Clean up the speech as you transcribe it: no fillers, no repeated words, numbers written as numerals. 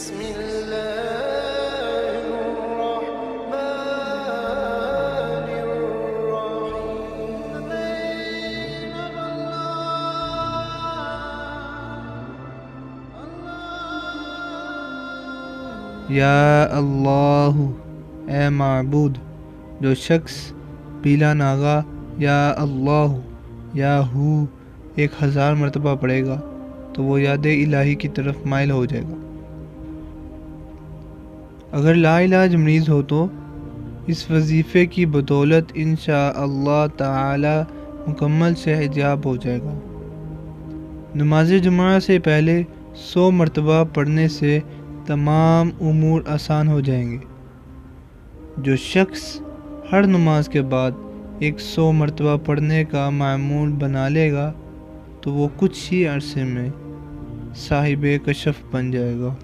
या अल्लाह, ए माबूद। जो शख्स पीला नागा या अल्लाह या हू 1000 मरतबा पढ़ेगा तो वो याद इलाही की तरफ माइल हो जाएगा। अगर ला इलाहा जमनीज़ हो तो इस वजीफ़े की बदौलत इंशाअल्लाह ताला मुकम्मल से हिजाब हो जाएगा। नमाज जुमा से पहले 100 मरतबा पढ़ने से तमाम उमूर आसान हो जाएंगे। जो शख्स हर नमाज के बाद 100 मरतबा पढ़ने का मामूल बना लेगा तो वो कुछ ही अरसे में साहिब कशफ बन जाएगा।